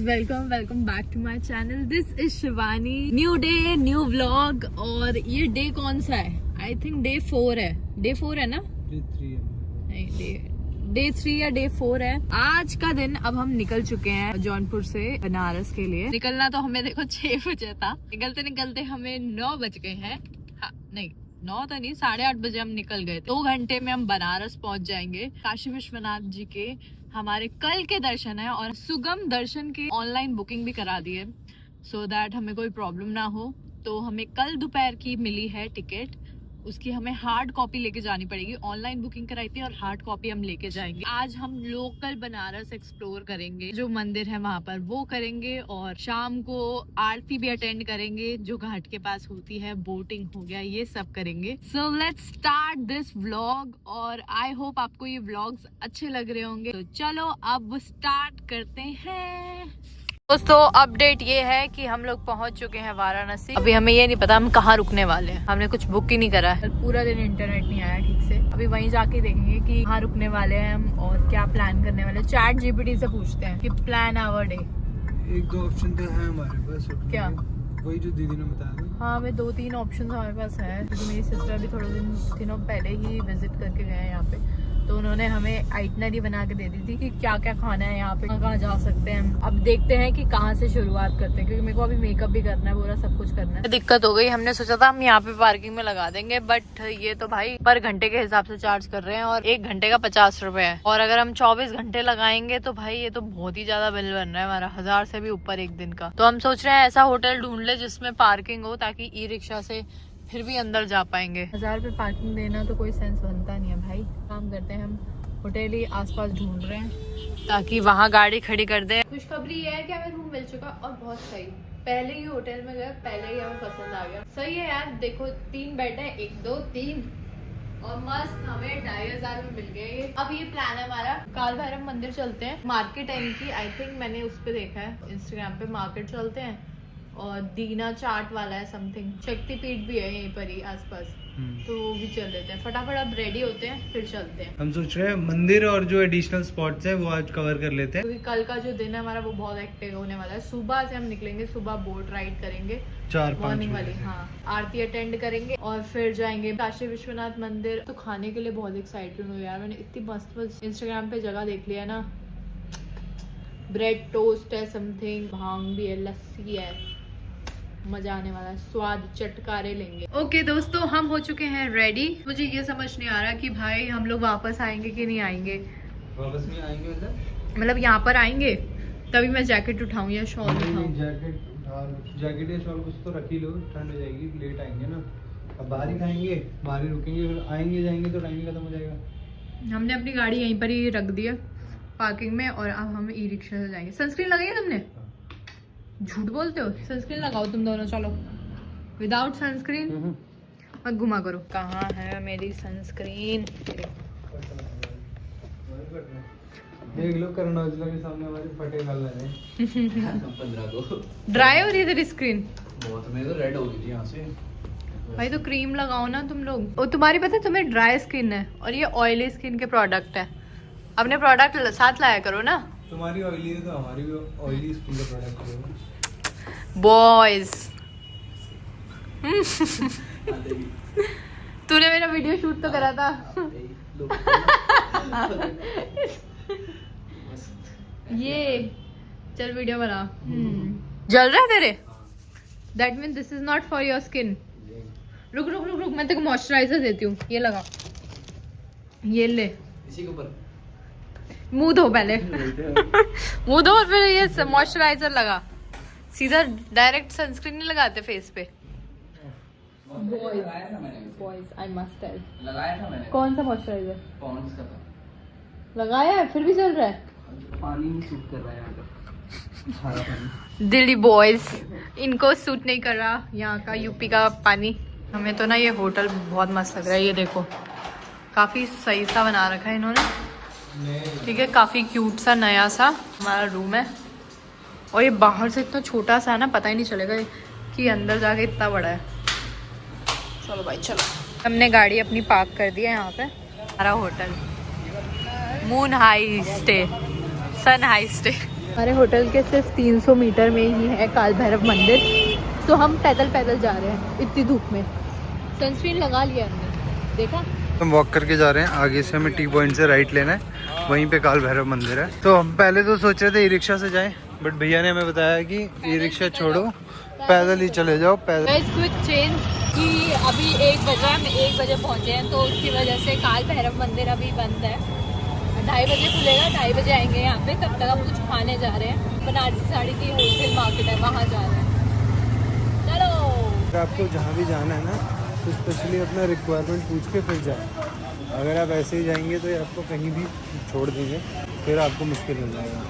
Guys, welcome back to my channel. This is Shivani. New day, new vlog. और ये day कौन सा है? आई थिंक डे 4 है। डे 4 है ना? डे 3 है। नहीं, डे 3 या डे 4 है। आज का दिन अब हम निकल चुके हैं जौनपुर से बनारस के लिए। निकलना तो हमें देखो 6 बजे था। निकलते निकलते हमें 9 बज गए हैं। हाँ, नहीं 9 तो नहीं, 8:30 बजे हम निकल गए। 2 घंटे में हम बनारस पहुंच जाएंगे। काशी विश्वनाथ जी के हमारे कल के दर्शन है और सुगम दर्शन की ऑनलाइन बुकिंग भी करा दी है, सो दैट हमें कोई प्रॉब्लम ना हो। तो हमें कल दोपहर की मिली है टिकट, उसकी हमें हार्ड कॉपी लेके जानी पड़ेगी। ऑनलाइन बुकिंग कराई थी और हार्ड कॉपी हम लेके जाएंगे। आज हम लोकल बनारस एक्सप्लोर करेंगे, जो मंदिर है वहाँ पर वो करेंगे, और शाम को आरती भी अटेंड करेंगे जो घाट के पास होती है। बोटिंग हो गया, ये सब करेंगे। So let's start this vlog और आई होप आपको ये व्लॉग्स अच्छे लग रहे होंगे। तो चलो अब स्टार्ट करते हैं। दोस्तों, अपडेट ये है कि हम लोग पहुंच चुके हैं वाराणसी। अभी हमें ये नहीं पता हम कहाँ रुकने वाले हैं। हमने कुछ बुक ही नहीं करा है। पूरा दिन इंटरनेट नहीं आया ठीक से। अभी वहीं जाके देखेंगे कि कहाँ रुकने वाले हैं हम और क्या प्लान करने वाले हैं। चैट जीपीटी से पूछते हैं कि प्लान आवर डे। 1-2 ऑप्शन तो है हमारे पास। क्या? वही जो दीदी ने बताया। हाँ, हमें 2-3 ऑप्शन हमारे पास है, क्योंकि मेरी सिस्टर भी थोड़े दिनों पहले ही विजिट करके गए हैं यहाँ पे। तो उन्होंने हमें आइटनरी बना के दे दी थी कि क्या क्या खाना है यहाँ पे, कहाँ जा सकते हैं हम। अब देखते हैं कि कहाँ से शुरुआत करते हैं, क्योंकि मेरे को अभी मेकअप भी करना है, पूरा सब कुछ करना है। दिक्कत हो गई, हमने सोचा था हम यहाँ पे पार्किंग में लगा देंगे, बट ये तो भाई पर घंटे के हिसाब से चार्ज कर रहे हैं और 1 घंटे का 50 रुपए है। और अगर हम 24 घंटे लगाएंगे तो भाई ये तो बहुत ही ज्यादा बिल बन रहा है हमारा, 1000 से भी ऊपर एक दिन का। तो हम सोच रहे हैं ऐसा होटल ढूंढ ले जिसमें पार्किंग हो, ताकि ई रिक्शा से फिर भी अंदर जा पाएंगे। 1000 रुपए पार्किंग देना तो कोई सेंस बनता नहीं है भाई। काम करते हैं, हम होटल ही आसपास ढूंढ रहे हैं ताकि वहाँ गाड़ी खड़ी कर दे। खुशखबरी ये है कि हमें रूम मिल चुका और बहुत सही। पहले ही होटल में गए, पहले ही हमें पसंद आ गया। सही है यार, देखो 3 बेड है, 1 2 3 और मस्त हमें 2500 में मिल गए। अब ये प्लान है हमारा, काल भैरव मंदिर चलते हैं। मार्केट है इनकी, आई थिंक मैंने उस पे देखा है इंस्टाग्राम पे। मार्केट चलते हैं और दीना चाट वाला है समथिंग, शक्तिपीठ भी है यहीं पर ही आसपास, तो वो भी चल लेते हैं। फटाफट अब रेडी होते हैं फिर चलते हैं। हम सोच रहे हैं मंदिर और जो एडिशनल स्पॉट्स है वो आज कवर कर लेते हैं, क्योंकि कल का जो दिन है हमारा वो बहुत एक्टिव होने वाला है। सुबह से हम निकलेंगे, सुबह बोट राइड करेंगे 4-5 मॉर्निंग वाली। हाँ, आरती अटेंड करेंगे और फिर जाएंगे काशी विश्वनाथ मंदिर। तो खाने के लिए बहुत एक्साइटेड हूँ यार। मैंने इतनी मस्त मस्त इंस्टाग्राम पे जगह देख लिया ना। ब्रेड टोस्ट है समथिंग, भांग भी है, लस्सी है, मजा आने वाला है। स्वाद चटकारे लेंगे। ओके दोस्तों, हम हो चुके हैं रेडी। मुझे ये समझ नहीं आ रहा कि भाई हम लोग वापस आएंगे कि नहीं आएंगे। वापस नहीं आएंगे मतलब यहाँ पर आएंगे तभी मैं जैकेट उठाऊं या शॉल उठाऊं। जैकेट या शॉल कुछ तो रख ही लो, ठंड हो जाएगी, लेट आएंगे ना। अब बाहर ही खाएंगे, बाहर ही रुकेंगे, फिर आएंगे जाएंगे तो टाइम ही खत्म हो जाएगा। हमने अपनी गाड़ी यहीं पर ही रख दी है पार्किंग में और अब हम ई रिक्शा से जाएंगे। सनस्क्रीन लगाई है तुमने? झूठ बोलते हो। सनस्क्रीन लगाओ तुम दोनों, चलो। विदाउट सनस्क्रीन मत घुमा करो। कहाँ है मेरी सनस्क्रीन? देख लो, करण औजला के सामने हमारे फटे गाल लग रहे हैं। 15 को ड्राई हो रही है तेरी स्क्रीन बहुत, मेरे तो रेड हो गई थी यहाँ से। भाई। तो क्रीम लगाओ ना तुम लोग। और तुम्हारी पता है तुम्हें ड्राई स्किन है और ये ऑयली स्किन के प्रोडक्ट है। अपने प्रोडक्ट साथ लाया करो ना। तुम्हारी ऑयली है तो हमारी भी ऑयली स्किन का प्रोडक्ट है बॉयज। तूने मेरा वीडियो शूट तो करा था। ये चल वीडियो बना। जल रहा है तेरे? That mean this is not for your skin. रुक रुक रुक रुक, मैं तेरे को मॉइस्चराइजर देती हूँ, ये लगा, ये ले। इसी के ऊपर मुंह धो पहले। मुंह धो और फिर ये मॉइस्चराइजर लगा। सीधा डायरेक्ट सनस्क्रीन नहीं लगाते फेस पे। बॉयज आई मस्ट टेल, लगाया था मैंने। कौन सा मॉइस्चराइजर? पॉन्ड्स का था। लगाया है फिर भी चल रहा है। पानी नहीं सूट कर रहा है यहाँ का, खारा पानी। दिल्ली बॉयज, इनको सूट नहीं कर रहा यहाँ का यूपी का पानी। हमें तो ना ये होटल बहुत मस्त लग रहा है। ये देखो काफी सही सा बना रखा है इन्होंने, ठीक है। काफी क्यूट सा नया सा हमारा रूम है। और ये बाहर से इतना छोटा सा है ना, पता ही नहीं चलेगा कि अंदर जाके इतना बड़ा है। चलो भाई चलो। हमने गाड़ी अपनी पार्क कर दी है यहाँ पे। हमारा होटल मून हाई स्टे, सन हाई स्टे। हमारे होटल के सिर्फ 300 मीटर में ही है काल भैरव मंदिर। तो हम पैदल पैदल जा रहे हैं इतनी धूप में। सनस्क्रीन लगा लिया हमने, देखा। हम वॉक करके जा रहे हैं, आगे से हमें टी पॉइंट से राइट लेना है, वहीं पे काल भैरव मंदिर है। तो हम पहले तो सोच रहे थे ई रिक्शा से जाएं, बट भैया ने हमें बताया कि ई रिक्शा छोड़ो, पैदल ही चले जाओ पैदल। क्विक चेंज कि अभी 1 बजा, हम 1 बजे पहुँचे हैं, तो उसकी वजह से काल भैरव मंदिर अभी बंद है। 2:30 बजे खुलेगा, 2:30 बजे आएंगे यहाँ पे। तब तक हम कुछ खाने जा रहे हैं। बनारसी साड़ी की होलसेल मार्केट है, वहाँ जा रहे हैं। चलो, आपको जहाँ भी जाना है ना, तो स्पेशली अपना रिक्वायरमेंट पूछ के फिर जाए। अगर आप ऐसे ही जाएंगे तो ये आपको कहीं भी छोड़ देंगे, फिर आपको मुश्किल हो जाएगा।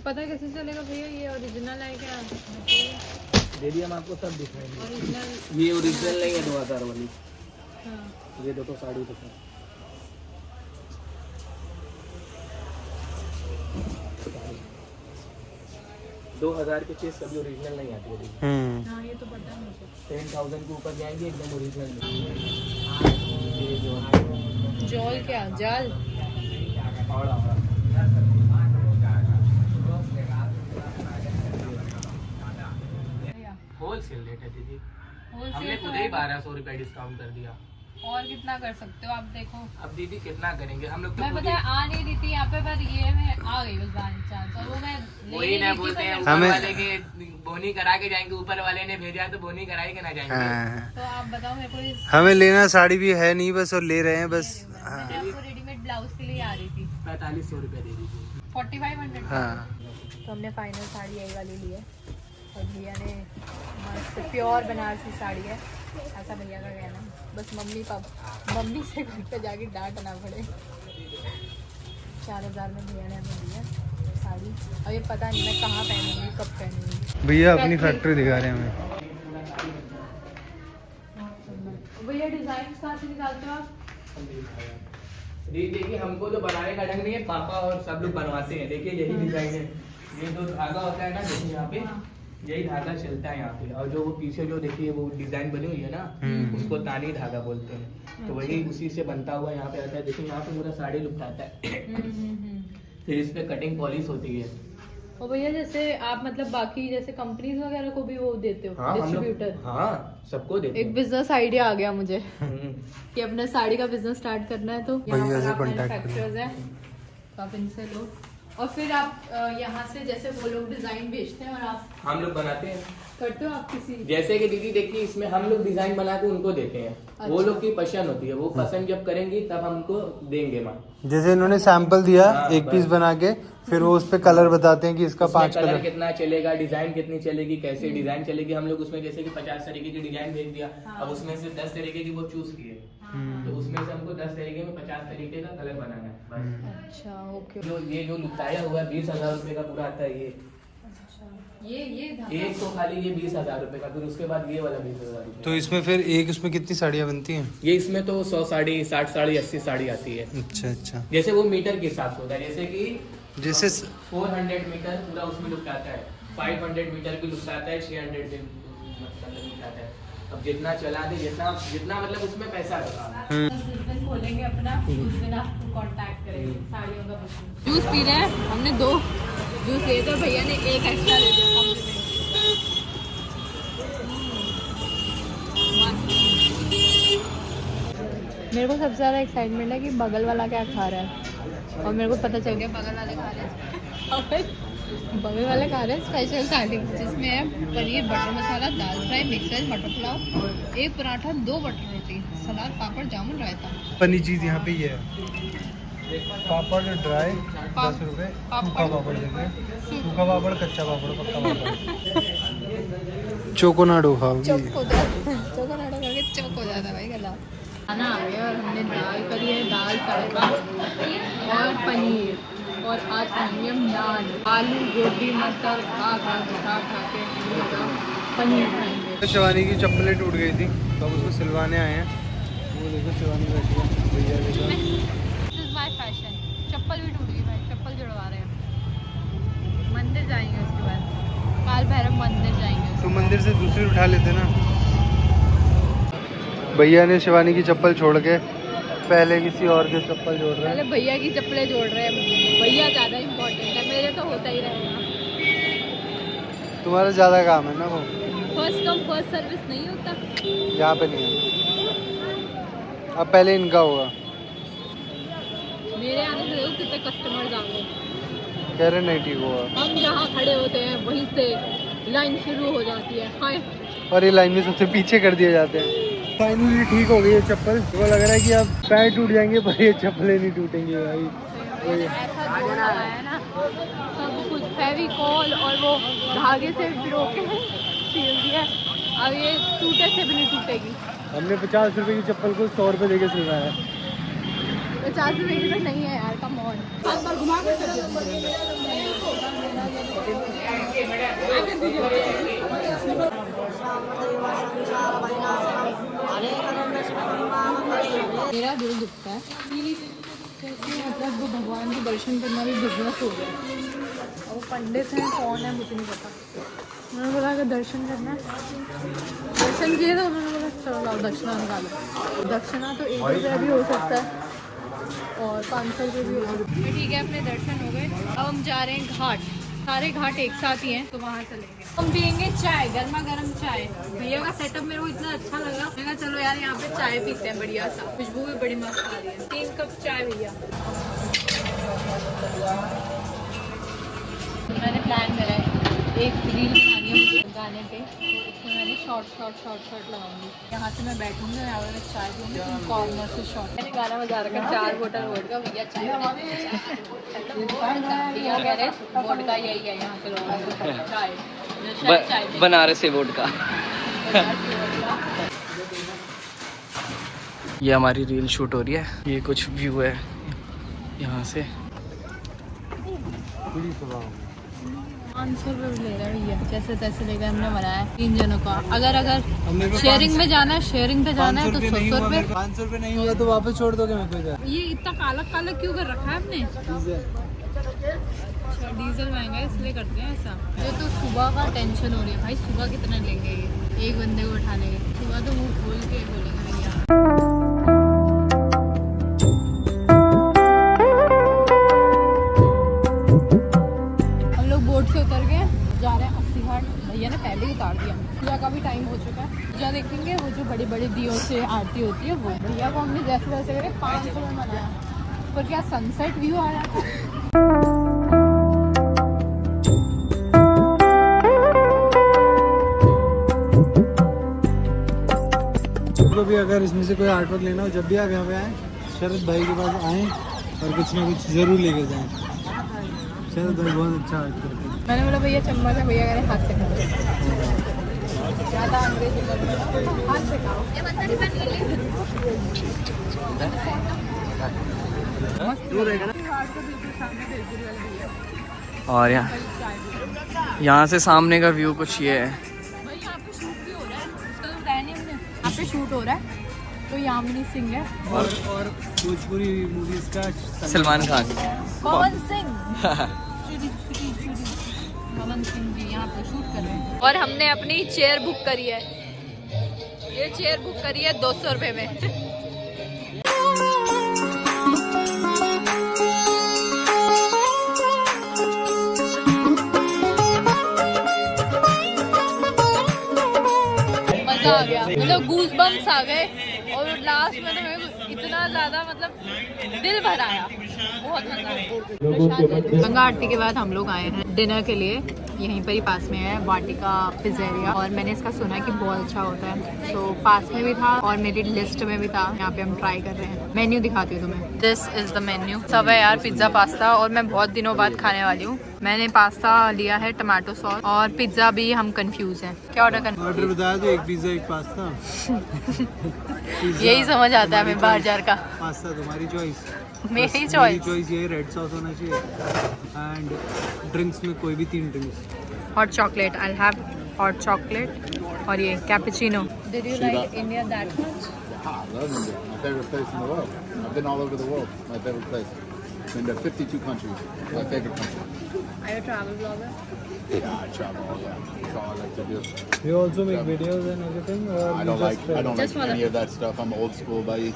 पता कैसे चलेगा भैया ये ओरिजिनल है क्या? दे दिया, हम आपको सब दिखाएंगे। ओरिजिनल ये ओरिजिनल नहीं है 2000 वाली। हाँ। ये देखो साड़ी देखो, 2000 के चीज कभी ओरिजिनल नहीं आती है। हाँ, ये तो पता है मुझे। 10,000 के ऊपर जाएंगे एकदम ओरिजिनल। ये जो जॉल क्या जाल? होलसेल रेट है दीदी, हमने होलसेल खुद ही 1200 रुपए डिस्काउंट कर दिया। और कितना कर सकते हो आप? देखो अब दीदी कितना करेंगे हम लोग तो मैं खुद पता ही- है आ नहीं रही थी यहाँ पे, पर ये मैं आ गई बस बाई चांस। और वो मैं वही ना बोलते हैं, ऊपर हमें- वाले के बोनी करा के जाएंगे, ऊपर वाले ने भेजा तो बोनी करा के ना जाएंगे। तो आप बताओ मेरे को हमें लेना साड़ी भी है नहीं बस, और ले रहे हैं बस। मैं आपको रेडीमेड ब्लाउज के लिए आ रही थी। 4500 रुपए दे दीजिए। 4500। हाँ, तो हमने फाइनल साड़ी यही वाली ली है, और भैया ने मस्त प्योर बनारसी साड़ी है, ऐसा भैया का कहना। बस मम्मी से घर पे जाके डांट ना पड़े। 4000 में भैया ने हमें दिया साड़ी। और ये पता नहीं मैं कहाँ पहनूंगी, कब पहनूंगी। भैया अपनी फैक्ट्री दिखा रहे हैं हमें। भैया डिजाइन कहाँ से निकालते हो आप? देखिए हमको तो बनाने का ढंग नहीं है, पापा और सब लोग बनवाते हैं। देखिए यही डिजाइन है, ये जो धागा होता है ना, देखिए यहाँ पे यही धागा चलता है यहाँ पे। और जो वो पीछे जो देखिए वो डिजाइन बनी हुई है ना, उसको तानी धागा बोलते हैं। तो वही उसी से बनता हुआ यहाँ पे आता है। देखिए यहाँ पे पूरा साड़ी लुटाता है। फिर इस पे कटिंग पॉलिश होती है। और भैया जैसे आप मतलब बाकी जैसे कंपनीज वगैरह को भी वो देते हो, हाँ, डिस्ट्रीब्यूटर? हाँ, सबको देते एक हैं। बिजनेस आइडिया आ गया मुझे हम्म। कि अपना साड़ी का बिजनेस स्टार्ट करना है। तो यहाँ भैया पर से आप contact मैन्युफैक्चरर्स हैं, तो आप इनसे लो। और फिर आप यहाँ से जैसे वो लोग डिजाइन बेचते हैं और आप हम लोग बनाते हैं। करते हो आप किसी? जैसे कि दीदी देखिए, इसमें हम लोग डिजाइन बना के उनको देते हैं। वो अच्छा। लोग की पसंद होती है, वो पसंद जब करेंगी तब हमको देंगे माल। जैसे इन्होंने सैंपल दिया हाँ, एक पीस बस। बना के, फिर वो उस पे कलर बताते हैं कि इसका उसमें 5 कलर। कितना चलेगा, डिजाइन कितनी चलेगी, कैसे डिजाइन चलेगी। हम लोग उसमें जैसे कि 50 तरीके की डिजाइन भेज दिया, अब उसमें से 10 तरीके की वो चूज किए, तो उसमें से हमको 10 तरीके में 50 तरीके का कलर बनाना है बस। अच्छा, ओके। जो ये जो लुटाया हुआ 20,000 रुपए का पूरा आता है। ये अच्छा, ये धागा? एक तो खाली ये 20,000 रुपए का, फिर उसके बाद ये वाला 20,000 रुपए। तो इसमें फिर एक उसमें कितनी साड़ियाँ बनती हैं? ये इसमें तो 100 साड़ी, 60 साड़ी, 80 साड़ी आती है। अच्छा अच्छा। जैसे वो मीटर के हिसाब से होता है। जैसे कि जैसे 400 मीटर पूरा उसमें लुटाता है, 500 मीटर भी लुटाता है, 600 भी मतलब लुटाता है। अब जितना चला दे, जितना जितना मतलब उसमें पैसा लगा। जिस दिन खोलेंगे अपना उस दिन आपको कांटेक्ट करेंगे साड़ियों का बिजनेस। जूस पी रहे हैं हमने 2 जूस लिए थे, भैया ने 1 एक्स्ट्रा दे दिया कॉम्प्लीमेंट। मेरे को सबसे ज़्यादा एक्साइटमेंट है कि बगल वाला क्या खा रहा है, और मेरे को पता चल गया बगल वाले खा रहे हैं। बगल वाले खा रहे हैं स्पेशल थाली, जिसमें है पनीर बटर मसाला, दाल फ्राई, मिक्स वेज, मटर पुलाव, 1 पराठा, 2 बटर रोटी, सलाद, पापड़, जामुन, रायता। अपनी चीज यहाँ पे ये है, पापड़ ड्राई 10 रुपए, सूखा पापड़ देंगे, सूखा पापड़, कच्चा पापड़, पक्का पापड़। चोकोनाडो खाओगी? चोकोनाडो करके चौक हो जाता है भाई गला। खाना आ गया और हमने दाल करी है, दाल तड़का और पनीर, और आज खाएंगे हम नान, आलू गोभी मटर खा के पनीर खाएंगे। शिवानी की चप्पलें टूट गई थी, तो अब उसको सिलवाने आए हैं। वो देखो शिवानी बैठी है, भैया देखो। This is my fashion. चप्पल भी टूट गई भाई, चप्पल जुड़वा रहे हैं। मंदिर जाएंगे उसके बाद, काल भैरव मंदिर जाएंगे। तो मंदिर से दूसरी उठा लेते ना। भैया ने शिवानी की चप्पल छोड़ के पहले किसी और के चप्पल जोड़ रहे हैं। पहले भैया की चप्पलें जोड़ रहे हैं, भैया ज़्यादा इम्पोर्टेंट है, मेरे तो होता ही रहेगा। तुम्हारा ज़्यादा काम है ना वो, फर्स्ट कम फर्स्ट सर्विस नहीं होता यहाँ पे नहीं है। अब पहले इनका होगा। मेरे आने से देखो कितने कस्टमर्स आ गए। कह रहे नहीं ठीक हुआ। हम जहाँ खड़े होते हैं वहीं से लाइन शुरू हो जाती है। हाय और ये लाइन में सबसे पीछे कर दिए जाते हैं। फाइनली ठीक हो गई ये चप्पल। वो लग रहा है कि अब पैर टूट जाएंगे पर ये चप्पलें नहीं टूटेंगी भाई। ऐसा जोड़ा है ना, सब कुछ फेविकॉल और वो धागे से भिड़ो के सील दिया। अब ये टूटे से भी नहीं टूटेगी। हमने 50 रुपए की चप्पल को 100 रुपए देके सिलवाया है। 50 रुपए की तो नहीं है यार, कम ऑन। घुमा कर मेरा दिल दुखता है मतलब वो भगवान के दर्शन करना भी बिजनेस हो गया। और वो पंडित हैं कौन है मुझे नहीं पता। उन्होंने बोला अगर दर्शन करना है, दर्शन किए तो उन्होंने बोला चलो लाओ दक्षिणा निकालो। दक्षिणा तो 1 रुपया भी हो सकता है और 500 रुपये भी हो सकता है। ठीक है, अपने दर्शन हो गए। अब हम जा रहे हैं घाट। सारे घाट एक साथ ही हैं तो वहाँ चलेंगे। हम पियेंगे चाय, गर्मा गर्म चाय। भैया का सेटअप मेरे को इतना अच्छा लगा, मैंने कहा चलो यार यहाँ पे चाय पीते हैं बढ़िया सा। खुशबू भी बड़ी मस्त आ रही है। 3 कप चाय भैया। मैंने प्लान करा है एक रील बनानी है मुझे गाने पे, तो इसमें मैंने शॉर्ट लगाऊंगी। यहाँ से मैं बैठूंगी और यहाँ पे मैं चाय दूँगी, कॉर्नर से शॉर्ट। मैंने गाना बजा रखा 4 बोतल वोडका भैया चाय भैया कह रहे वोडका यही है यहाँ के लोगों को चाय बनारसी वोडका। ये हमारी रील शूट हो रही है। ये कुछ व्यू है यहाँ से। 500 रुपये ले रहा है भैया, जैसे तैसे लेकर हमने बनाया है 3 जनों का। अगर शेयरिंग में जाना है, शेयरिंग पे जाना है तो 100 रुपये। 500 रुपये नहीं होगा तो वापस छोड़ दोगे मेरे को इधर। ये इतना काला काला क्यों कर रखा है आपने? डीजल महंगा है इसलिए करते हैं ऐसा। ये तो सुबह का टेंशन हो रही है भाई, सुबह कितना लेंगे ये एक बंदे को उठाने के? सुबह तो मुँह खोल के बोलेंगे भैया। हम लोग बोट से उतर गए, जा रहे हैं 80 घाट। भैया ने पहले ही उतार दिया, पूजा का भी टाइम हो चुका है। पूजा देखेंगे वो जो बड़ी बड़ी दियों से आरती होती है वो। भैया को हमने जैसे वैसे करे 500 में मनाया, पर क्या सनसेट व्यू आया। तो भी अगर इसमें से कोई आर्टवर्क लेना हो, जब भी आप यहाँ पे आए शरद भाई के पास आएँ और कुछ ना कुछ ज़रूर लेके जाएँ। शरद भाई बहुत अच्छा आर्ट करते हैं। मैंने बोला भैया चम्मच है, भैया कह रहे हाथ से खाओ। ज़्यादा अंग्रेजी हाथ से खाओ। और यहाँ से सामने का व्यू कुछ ये है। यहाँ पे शूट हो रहा है तो यामिनी सिंह है और भोजपुरी मूवीज का सलमान खान, पवन सिंह पवन सिंह जी यहाँ पे शूट कर रहे हैं। और हमने अपनी चेयर बुक करी है, ये चेयर बुक करी है 200 रुपये में। मजा आ गया, मतलब गूज बम्स आ गए। और लास्ट में तो मेरे को इतना ज्यादा मतलब दिल भर आया, बहुत मजा आया। गंगा आरती के बाद हम लोग आए हैं डिनर के लिए। यहीं पर ही पास में है वाटिका पिज़्ज़ेरिया, और मैंने इसका सुना है कि बहुत अच्छा होता है। तो पास में भी था और मेरी लिस्ट में भी था। यहाँ पे हम ट्राई कर रहे हैं। मेन्यू दिखाती हूँ तुम्हें। This is the menu. सब है यार, पिज्ज़ा पास्ता, और मैं बहुत दिनों बाद खाने वाली हूँ। मैंने पास्ता लिया है टमाटो सॉस, और पिज्ज़ा भी हम कंफ्यूज हैं क्या ऑर्डर करना। ऑर्डर बताया तो एक पिज्ज़ा एक पास्ता। यही समझ आता है हमें बाहर जार का। पास्ता तुम्हारी चॉइस, मेरी चॉइस ये रेड सॉस होना चाहिए। एंड ड्रिंक्स में कोई भी 3 drinks. Hot chocolate, I have hot chocolate, और ये cappuccino. Did you like India that much? I love India. My favorite place in the world. I've been all over the world. My favorite place. Been to 52 countries. My favorite country. Are you a travel blogger? Yeah, I travel. Yeah, that's all I like to do. You also make videos and everything, or I don't like Just wanna- any of that stuff. I'm old school, buddy.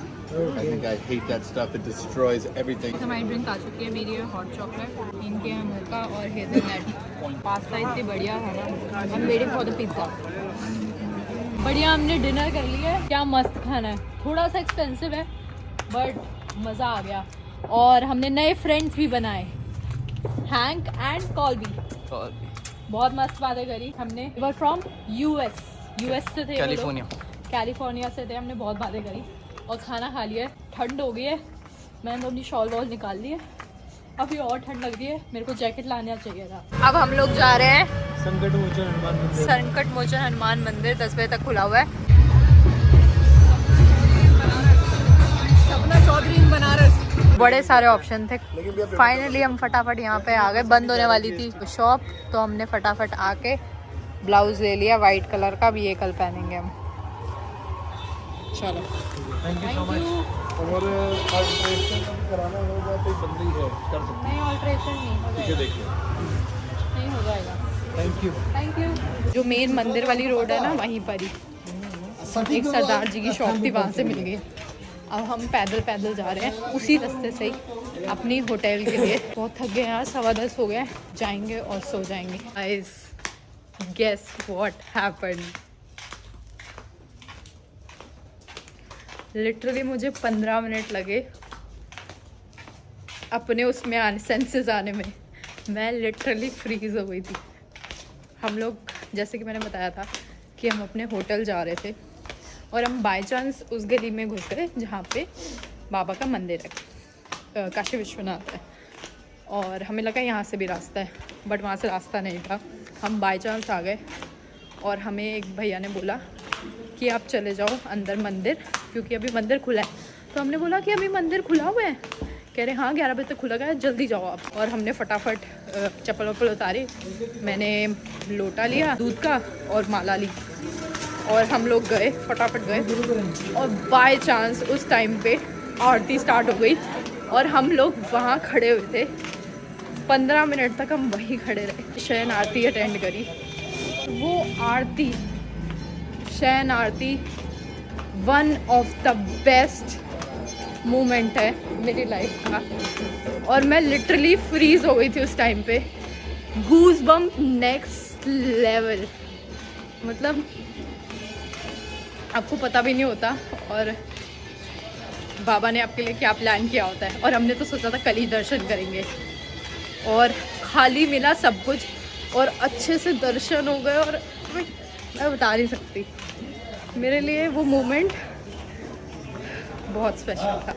I think I hate that stuff. It destroys everything. हमारी drink आ चुकी है, मेरी है hot chocolate, इनके हैं मोका और hazelnut. Pasta इतनी बढ़िया है ना, हम वेटिंग फॉर द पिज़्ज़ा। बढ़िया, हमने डिनर कर लिया है। क्या मस्त खाना है, थोड़ा सा एक्सपेंसिव है बट मज़ा आ गया। और हमने नए फ्रेंड्स भी बनाए, हैंक एंड कॉल्बी। बहुत मस्त बातें करी हमने। वर फ्रॉम यूएस से थे, कैलिफोर्निया से थे। हमने बहुत बातें करी और खाना खा लिया। ठंड हो गई है, मैंने तो अपनी शॉल वॉल निकाल ली है। अभी और ठंड लग रही है, मेरे को जैकेट लाना चाहिए था। अब हम लोग जा रहे हैं संकट मोचन हनुमान मंदिर। 10 बजे तक खुला हुआ है। सपना चौधरी बनारस। बड़े सारे ऑप्शन थे, फाइनली हम फटाफट यहाँ पे आ गए। बंद होने वाली थी शॉप, तो हमने फटाफट आके ब्लाउज ले लिया वाइट कलर का। भी ये कल पहनेंगे हम। चलो, थैंक यू सो मच। और अल्ट्रेशन कराना होगा तो जल्दी है, कर सकते नहीं, ऑल्ट्रेशन नहीं हो जाएगा, नहीं हो जाएगा। Thank you. जो मेन मंदिर वाली रोड है ना, वहीं पर ही एक सरदार जी की शॉप थी, वहाँ से मिल गई। अब हम पैदल जा रहे हैं उसी रास्ते से ही अपनी होटल के लिए। बहुत थक गए यार, 10:15 हो गए। जाएंगे और सो जाएंगे। Guys, guess what happened. Literally मुझे 15 मिनट लगे अपने उसमें आने, सेंसेस आने में। मैं लिटरली फ्रीज हो गई थी। हम लोग, जैसे कि मैंने बताया था कि हम अपने होटल जा रहे थे और हम बाय चांस उस गली में घुस गए जहाँ पे बाबा का मंदिर है, काशी विश्वनाथ है। और हमें लगा यहाँ से भी रास्ता है, बट वहाँ से रास्ता नहीं था। हम बाय चांस आ गए और हमें एक भैया ने बोला कि आप चले जाओ अंदर मंदिर, क्योंकि अभी मंदिर खुला है। तो हमने बोला कि अभी मंदिर खुला हुआ है? कह रहे हाँ, 11 बजे तक खुला गया, जल्दी जाओ आप। और हमने फटाफट चप्पल वप्पल उतारी, मैंने लोटा लिया दूध का और माला ली और हम लोग गए, फटाफट गए। और बाय चांस उस टाइम पे आरती स्टार्ट हो गई और हम लोग वहाँ खड़े हुए थे। 15 मिनट तक हम वहीं खड़े रहे। शयन आरती अटेंड करी। वो आरती, शयन आरती, one of the best moment है मेरी लाइफ का। और मैं लिटरली फ्रीज हो गई थी उस टाइम पे। गूज बम्प नेक्स्ट लेवल, मतलब आपको पता भी नहीं होता। और बाबा ने आपके लिए क्या प्लान किया होता है। और हमने तो सोचा था कल ही दर्शन करेंगे और खाली मिला सब कुछ और अच्छे से दर्शन हो गए। और मैं बता नहीं सकती, मेरे लिए वो मोमेंट बहुत स्पेशल था।